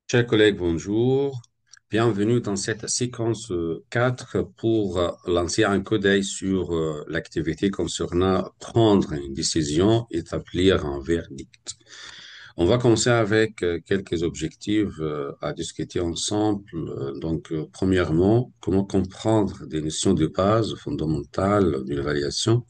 Chers collègues, bonjour. Bienvenue dans cette séquence 4 pour lancer un coup d'œil sur l'activité concernant prendre une décision, établir un verdict. On va commencer avec quelques objectifs à discuter ensemble. Premièrement, comment comprendre des notions de base fondamentales d'une évaluation.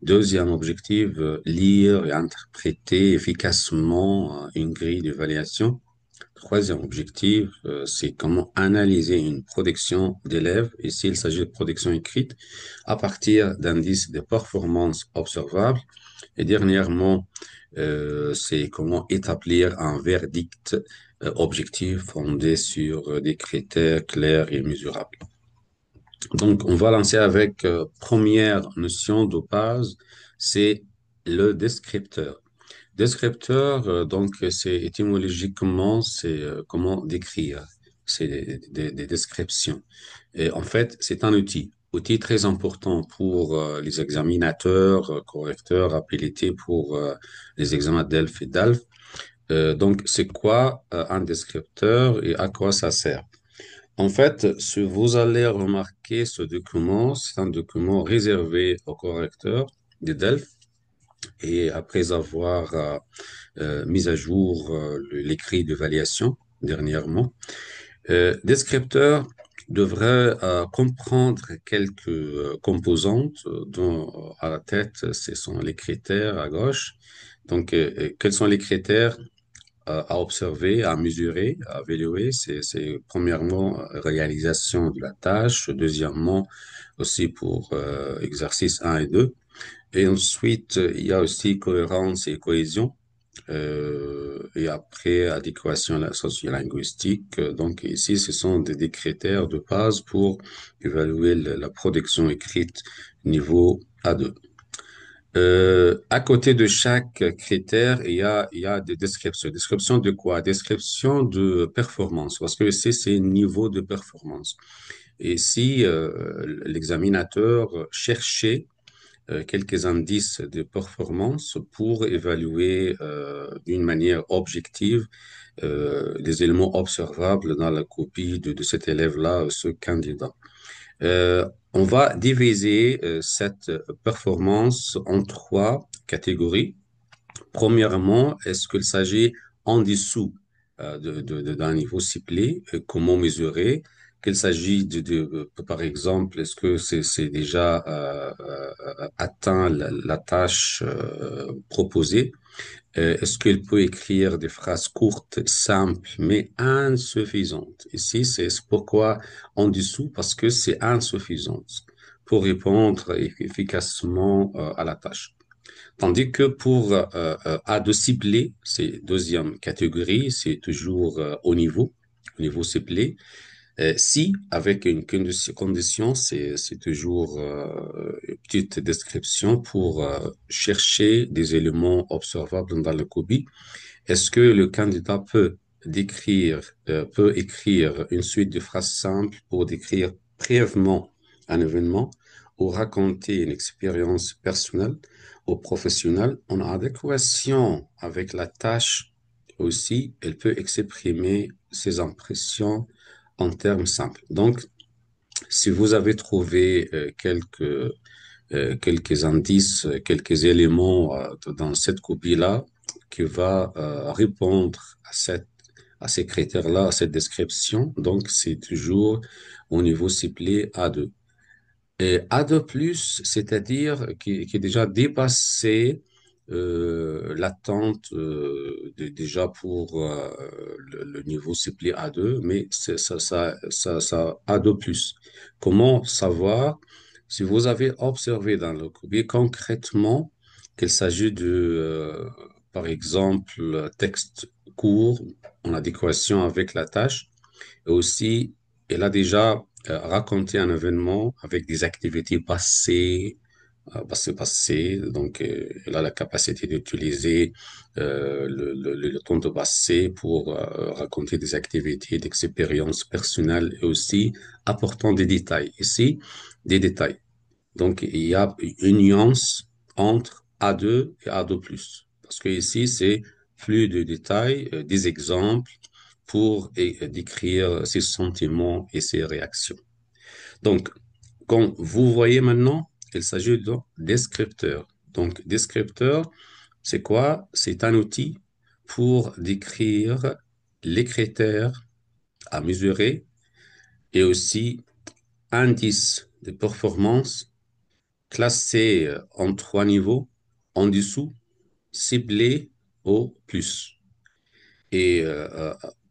Deuxième objectif, lire et interpréter efficacement une grille d'évaluation. Troisième objectif, c'est comment analyser une production d'élèves, et s'il s'agit de production écrite, à partir d'indices de performance observables. Et dernièrement, c'est comment établir un verdict objectif fondé sur des critères clairs et mesurables. Donc, on va lancer avec première notion de base, c'est le descripteur. Descripteur, c'est étymologiquement, c'est comment décrire. C'est des descriptions. Et en fait, c'est un outil très important pour les examinateurs, correcteurs, habilités pour les examens DELF et DALF. Donc, c'est quoi un descripteur et à quoi ça sert? En fait, si vous allez remarquer ce document, c'est un document réservé aux correcteurs des DELF. Et après avoir mis à jour l'écrit d'évaluation dernièrement. Descripteur devrait comprendre quelques composantes dont à la tête, ce sont les critères à gauche. Donc, quels sont les critères à observer, à mesurer, à évaluer? C'est premièrement réalisation de la tâche, deuxièmement aussi pour exercice 1 et 2. Et ensuite, il y a aussi cohérence et cohésion. Et après, adéquation sociolinguistique. Donc ici, ce sont des critères de base pour évaluer la production écrite niveau A2. À côté de chaque critère, il y a des descriptions. Description de quoi? Description de performance, parce que ici, c'est niveau de performance. Et si l'examinateur cherchait quelques indices de performance pour évaluer d'une manière objective les éléments observables dans la copie de cet élève-là, ce candidat. On va diviser cette performance en trois catégories. Premièrement, est-ce qu'il s'agit en dessous d'un niveau ciblé? Comment mesurer? Qu'il s'agit par exemple, est-ce que c'est déjà atteint la tâche proposée? Est-ce qu'il peut écrire des phrases courtes, simples, mais insuffisantes? Ici, c'est pourquoi en dessous, parce que c'est insuffisant pour répondre efficacement à la tâche. Tandis que pour A de ciblé, c'est deuxième catégorie, c'est toujours au niveau ciblé. Si, avec une condition, c'est toujours une petite description pour chercher des éléments observables dans le copie. Est-ce que le candidat peut écrire une suite de phrases simples pour décrire brièvement un événement ou raconter une expérience personnelle ou professionnelle en adéquation avec la tâche aussi, elle peut exprimer ses impressions en termes simples. Donc, si vous avez trouvé quelques indices, quelques éléments dans cette copie-là qui va répondre à ces critères-là, à cette description. Donc, c'est toujours au niveau ciblé A2. Et A2+, c'est-à-dire qui est déjà dépassé l'attente déjà pour le niveau ciblé A2, mais ça A2+. Comment savoir si vous avez observé dans le courrier concrètement qu'il s'agit par exemple, texte court en adéquation avec la tâche, et aussi, elle a déjà raconté un événement avec des activités passées. Donc, elle a la capacité d'utiliser le temps de passé pour raconter des activités d'expérience personnelle et aussi apportant des détails. Ici, des détails. Donc, il y a une nuance entre A2 et A2+. Parce que ici, c'est plus de détails, des exemples pour décrire ses sentiments et ses réactions. Donc, comme vous voyez maintenant, il s'agit de descripteur. Donc, descripteur, c'est quoi? C'est un outil pour décrire les critères à mesurer et aussi indices de performance classés en trois niveaux, en dessous, ciblés au plus. Et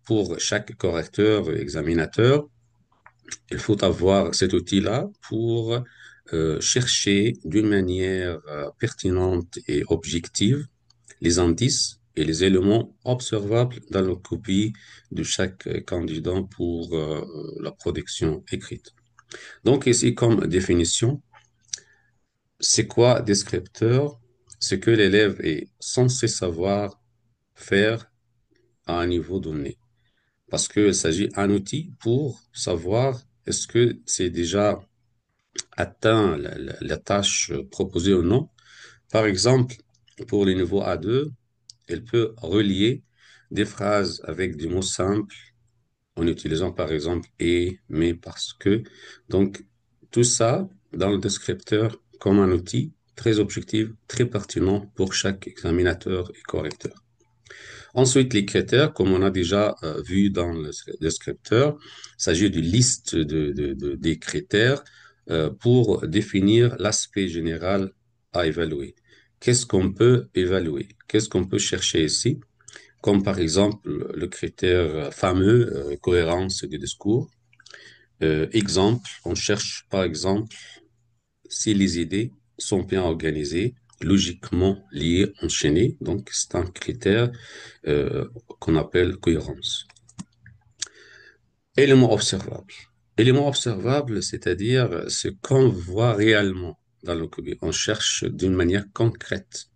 pour chaque correcteur, examinateur, il faut avoir cet outil-là pour chercher d'une manière pertinente et objective les indices et les éléments observables dans la copie de chaque candidat pour la production écrite. Donc ici, comme définition, c'est quoi descripteur? C'est que l'élève est censé savoir faire à un niveau donné. Parce qu'il s'agit d'un outil pour savoir est-ce que c'est déjà atteint la tâche proposée ou non. Par exemple, pour le niveau A2, elle peut relier des phrases avec des mots simples en utilisant par exemple et, mais, parce que. Donc, tout ça dans le descripteur comme un outil très objectif, très pertinent pour chaque examinateur et correcteur. Ensuite, les critères, comme on a déjà vu dans le descripteur, il s'agit d'une liste des critères pour définir l'aspect général à évaluer. Qu'est-ce qu'on peut évaluer? Qu'est-ce qu'on peut chercher ici? Comme par exemple le critère fameux cohérence du discours. Exemple, on cherche par exemple si les idées sont bien organisées, logiquement liées, enchaînées. Donc, c'est un critère euh, qu'on appelle cohérence. Élément observable. Élément observable, c'est-à-dire ce qu'on voit réellement dans le copie. On cherche d'une manière concrète.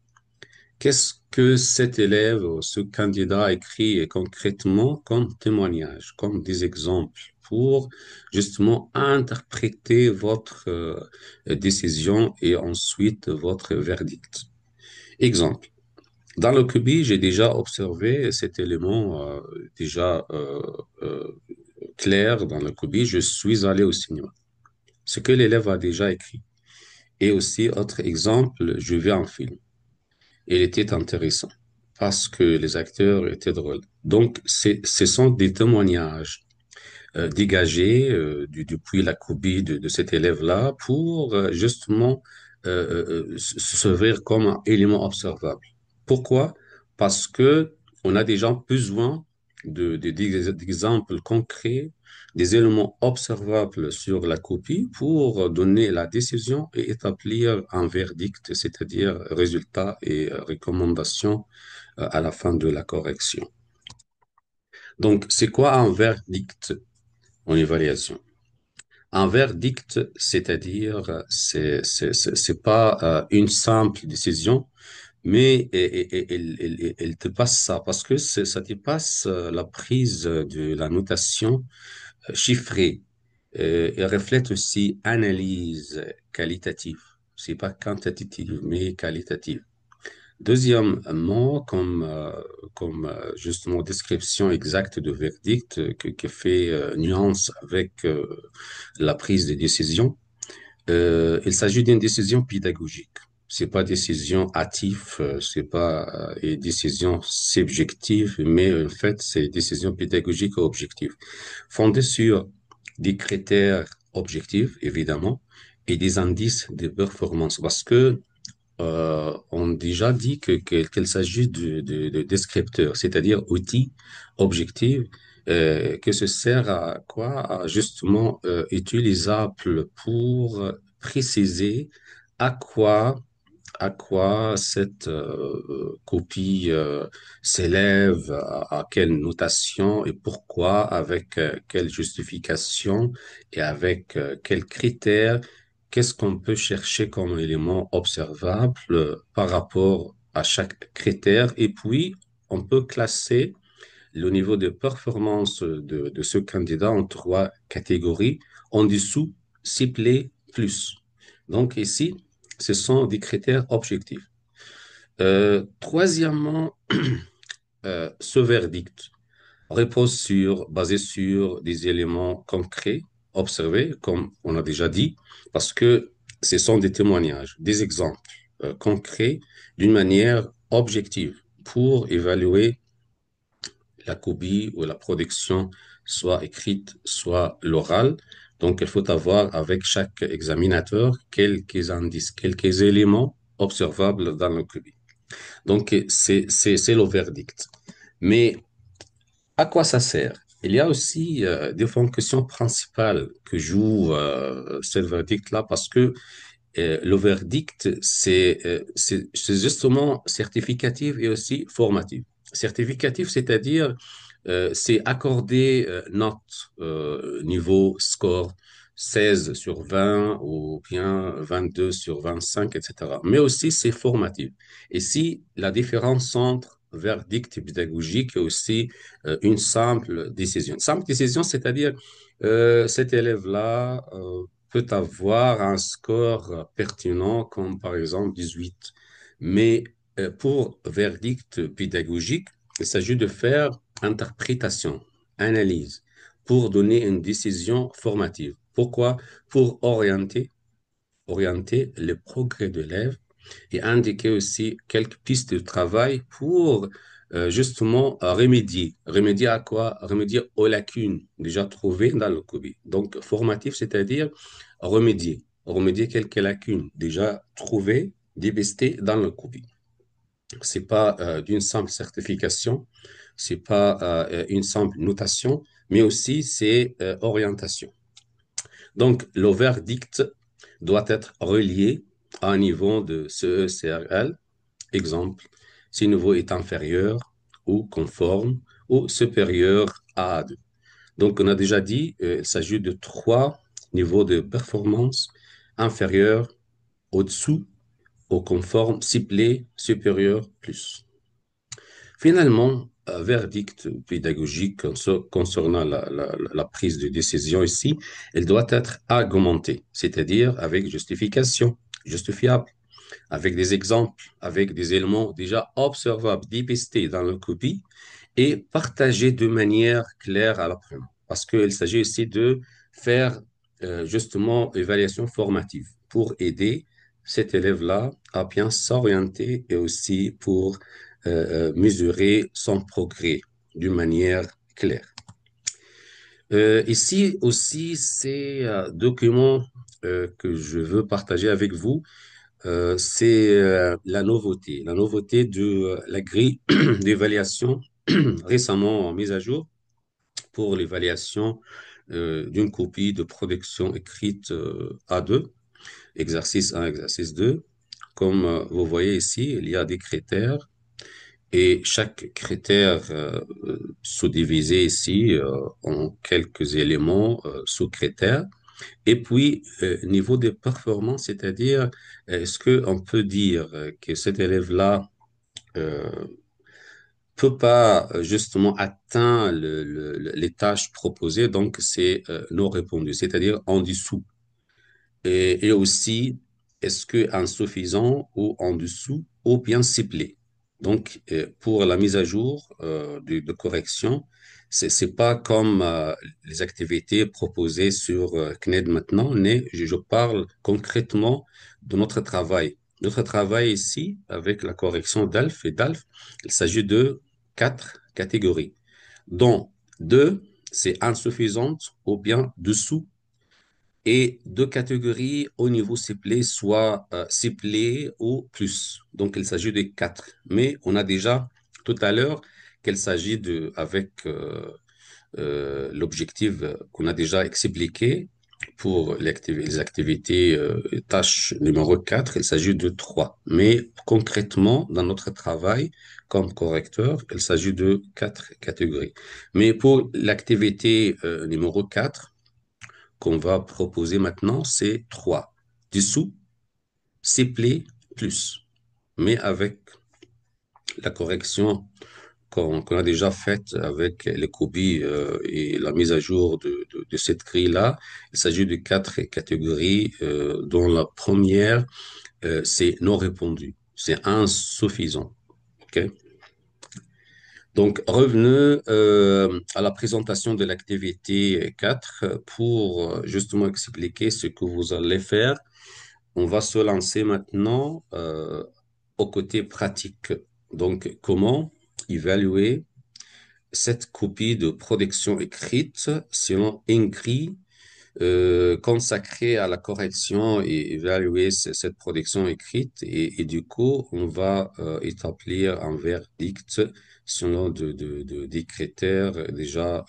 Qu'est-ce que cet élève ou ce candidat écrit concrètement comme témoignage, comme des exemples pour justement interpréter votre décision et ensuite votre verdict. Exemple. Dans le QB, j'ai déjà observé cet élément déjà clair dans le QB. Je suis allé au cinéma. Ce que l'élève a déjà écrit. Et aussi, autre exemple, je vais en film. Il était intéressant parce que les acteurs étaient drôles. Donc, ce sont des témoignages dégagés depuis la copie de cet élève-là pour justement se servir comme un élément observable. Pourquoi? Parce que on a déjà besoin d'exemples concrets, des éléments observables sur la copie pour donner la décision et établir un verdict, c'est-à-dire résultat et recommandation à la fin de la correction. Donc, c'est quoi un verdict en évaluation? Un verdict, c'est-à-dire, c'est pas une simple décision, mais elle te passe ça, parce que ça te passe la prise de la notation chiffrée. Elle reflète aussi analyse qualitative. C'est pas quantitative, mais qualitative. Deuxièmement, justement description exacte de verdict que fait nuance avec la prise de décision. Il s'agit d'une décision pédagogique. C'est pas décision hâtive, c'est pas une décision subjective, mais en fait, c'est décision pédagogique et objective, fondée sur des critères objectifs, évidemment, et des indices de performance. Parce que on a déjà dit qu'il s'agit de descripteurs, c'est-à-dire outils objectifs que se sert à quoi? À justement utilisable pour préciser à quoi à quoi cette copie s'élève, à quelle notation et pourquoi, avec quelle justification et avec quels critères, qu'est-ce qu'on peut chercher comme élément observable par rapport à chaque critère. Et puis, on peut classer le niveau de performance de ce candidat en trois catégories. En dessous, ciblé plus. Donc ici, ce sont des critères objectifs. Troisièmement, ce verdict. basé sur des éléments concrets, observés, comme on a déjà dit, parce que ce sont des témoignages, des exemples concrets d'une manière objective pour évaluer la copie ou la production, soit écrite, soit l'orale. Donc, il faut avoir avec chaque examinateur quelques indices, quelques éléments observables dans le copie. Donc, c'est le verdict. Mais à quoi ça sert? Il y a aussi des fonctions principales que joue ce verdict-là parce que le verdict, c'est justement certificatif et aussi formatif. Certificatif, c'est-à-dire c'est accorder note, niveau score 16 sur 20 ou bien 22 sur 25, etc. Mais aussi c'est formatif. Et si la différence entre verdict pédagogique et aussi une simple décision. Simple décision, c'est-à-dire cet élève-là peut avoir un score pertinent comme par exemple 18. Mais pour verdict pédagogique, il s'agit de faire interprétation, analyse, pour donner une décision formative. Pourquoi? Pour orienter le progrès de l'élève et indiquer aussi quelques pistes de travail pour justement remédier. Remédier à quoi? Remédier aux lacunes déjà trouvées dans le COVID. Donc, formatif, c'est-à-dire remédier. Remédier quelques lacunes déjà trouvées, dépistées dans le COVID. C'est pas d'une simple certification, c'est pas une simple notation, mais aussi c'est orientation. Donc, le verdict doit être relié à un niveau de CECRL. Exemple, si le niveau est inférieur ou conforme ou supérieur à A2. Donc, on a déjà dit, il s'agit de trois niveaux de performance inférieur, au-dessous, au conforme, ciblé, supérieur, plus. Finalement, un verdict pédagogique concernant la prise de décision ici, elle doit être argumentée, c'est-à-dire avec justification, justifiable, avec des exemples, avec des éléments déjà observables, dépistés dans le copie et partagés de manière claire à l'apprenant. Parce qu'il s'agit aussi de faire justement évaluation formative pour aider cet élève-là à bien s'orienter et aussi pour mesurer son progrès d'une manière claire. Ici aussi, ces documents que je veux partager avec vous, c'est la nouveauté de la grille d'évaluation récemment mise à jour pour l'évaluation d'une copie de production écrite A2, exercice 1, exercice 2. Comme vous voyez ici, il y a des critères et chaque critère sous-divisé ici en quelques éléments sous-critères. Et puis, niveau de performance, c'est-à-dire, est-ce que on peut dire que cet élève-là euh, peut pas justement atteindre les tâches proposées, donc c'est non répondu, c'est-à-dire en dessous. Et aussi, est-ce que insuffisant ou en dessous ou bien ciblé? Donc, pour la mise à jour de correction, c'est pas comme les activités proposées sur CNED maintenant, mais je parle concrètement de notre travail. Notre travail ici, avec la correction d'ALF et d'ALF, il s'agit de quatre catégories, dont deux, c'est insuffisante ou bien dessous et deux catégories au niveau ciblé, soit ciblé ou plus. Donc, il s'agit de quatre. Mais on a déjà tout à l'heure qu'il s'agit de, avec l'objectif qu'on a déjà expliqué pour les activités tâche numéro 4, il s'agit de trois. Mais concrètement, dans notre travail comme correcteur, il s'agit de quatre catégories. Mais pour l'activité numéro 4, qu'on va proposer maintenant, c'est 3. Dessous, ciblé plus. Mais avec la correction qu'on a déjà faite avec les copies et la mise à jour de cette grille-là, il s'agit de quatre catégories dont la première, c'est non répondu. C'est insuffisant. OK? Donc, revenez à la présentation de l'activité 4 pour justement expliquer ce que vous allez faire. On va se lancer maintenant au côté pratique. Donc, comment évaluer cette copie de production écrite selon Ingrid consacré à la correction et évaluer cette production écrite et du coup, on va établir un verdict selon des critères déjà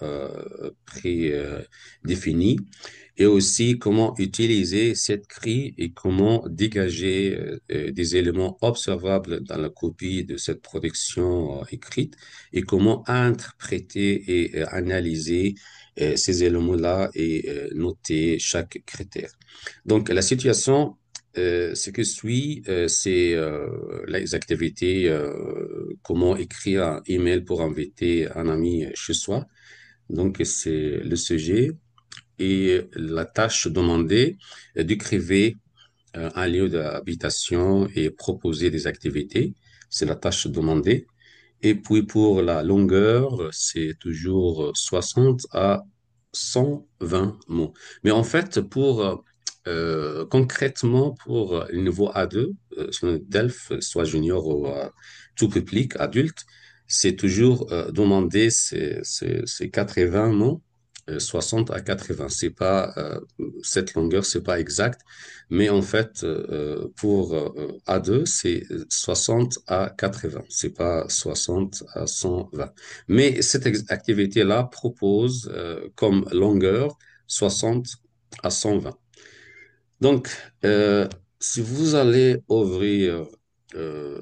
prédéfinis et aussi comment utiliser cette grille et comment dégager des éléments observables dans la copie de cette production écrite et comment interpréter et analyser ces éléments-là et noter chaque critère. Donc, la situation, ce que suit, c'est les activités, comment écrire un email pour inviter un ami chez soi. Donc, c'est le sujet et la tâche demandée d'écrire un lieu d'habitation et proposer des activités. C'est la tâche demandée. Et puis pour la longueur, c'est toujours 60 à 120 mots. Mais en fait, pour concrètement pour le niveau A2, sur DELF, soit junior ou tout public, adulte, c'est toujours demander ces 80 mots, 60 à 80. C'est pas cette longueur, c'est pas exact, mais en fait, pour A2, c'est 60 à 80. C'est pas 60 à 120. Mais cette activité-là propose comme longueur 60 à 120. Donc, euh, si vous allez ouvrir euh,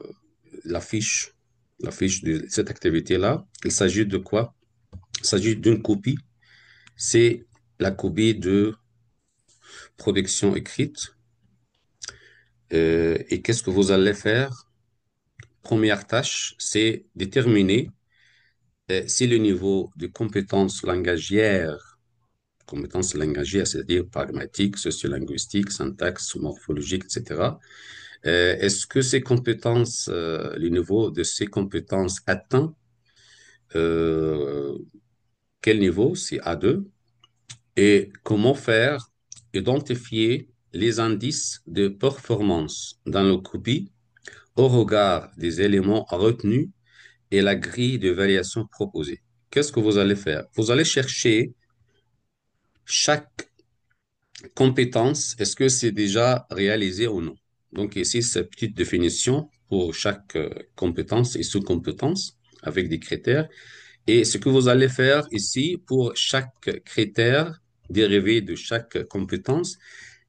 la fiche, la fiche de cette activité-là, il s'agit de quoi? Il s'agit d'une copie. C'est la copie de production écrite. Et qu'est-ce que vous allez faire? Première tâche, c'est déterminer si le niveau de compétences langagières, c'est-à-dire pragmatique, sociolinguistique, syntaxe, morphologique, etc. Est-ce que ces compétences, le niveau de ces compétences atteint euh, quel niveau? C'est A2. Et comment faire? Identifier les indices de performance dans le copie au regard des éléments retenus et la grille d'évaluation proposée. Qu'est-ce que vous allez faire? Vous allez chercher chaque compétence, est-ce que c'est déjà réalisé ou non? Donc ici, cette petite définition pour chaque compétence et sous-compétence avec des critères. Et ce que vous allez faire ici pour chaque critère dérivé de chaque compétence,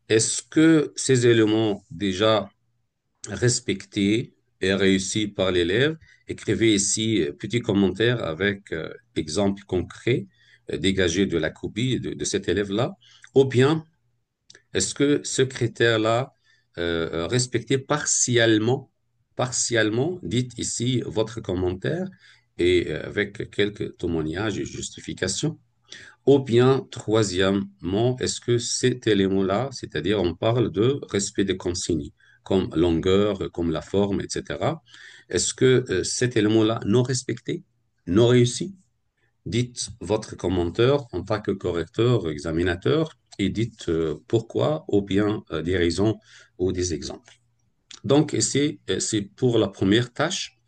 est-ce que ces éléments déjà respecté et réussi par l'élève. Écrivez ici petit commentaire avec exemple concret dégagé de la copie de cet élève-là. Ou bien, est-ce que ce critère-là respecté partiellement, dites ici votre commentaire et avec quelques témoignages et justifications. Ou bien, troisièmement, est-ce que cet élément-là, c'est-à-dire on parle de respect des consignes, comme longueur, comme la forme, etc. Est-ce que cet élément-là non respecté, non réussi? Dites votre commentaire en tant que correcteur, examinateur, et dites pourquoi, ou bien des raisons ou des exemples. Donc, c'est pour la première tâche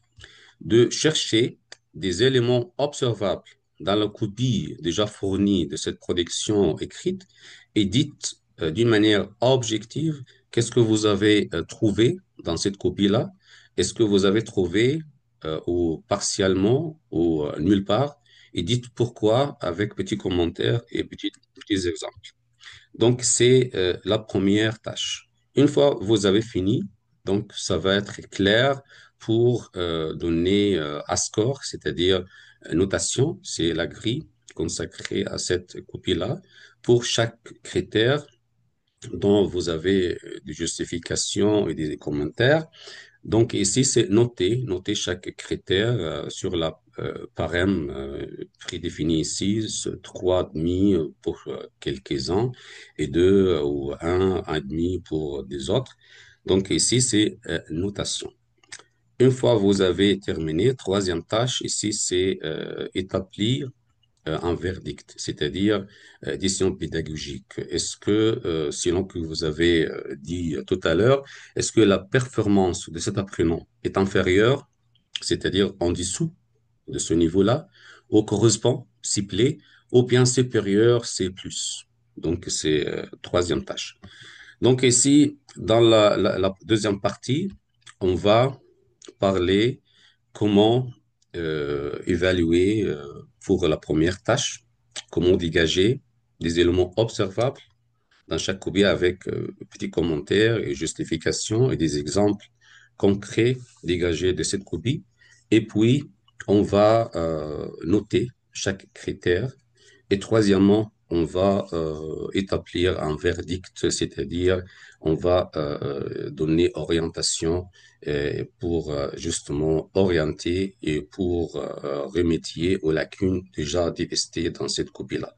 de chercher des éléments observables dans la copie déjà fournie de cette production écrite et dites d'une manière objective qu'est-ce que vous avez trouvé dans cette copie-là. Est-ce que vous avez trouvé ou partiellement ou nulle part et dites pourquoi avec petits commentaires et petits exemples. Donc, c'est la première tâche. Une fois que vous avez fini, donc ça va être clair pour donner un score, c'est-à-dire notation, c'est la grille consacrée à cette copie-là. Pour chaque critère dont vous avez des justifications et des commentaires, donc ici, c'est noter chaque critère sur la barème prédéfinie ici, 3,5 pour quelques-uns et 2 ou 1,5 pour des autres. Donc ici, c'est notation. Une fois vous avez terminé, troisième tâche ici, c'est établir un verdict, c'est-à-dire décision pédagogique. Est-ce que, selon que vous avez dit tout à l'heure, est-ce que la performance de cet apprenant est inférieure, c'est-à-dire en dessous de ce niveau-là, ou correspond, s'il plaît, ou bien supérieur, c'est plus. Donc, c'est troisième tâche. Donc, ici, dans la deuxième partie, on va parler comment évaluer pour la première tâche, comment dégager des éléments observables dans chaque courrier avec petits commentaires et justifications et des exemples concrets dégagés de cette copie. Et puis, on va noter chaque critère. Et troisièmement, on va établir un verdict, c'est-à-dire on va donner orientation pour justement orienter et pour remédier aux lacunes déjà détectées dans cette copie-là.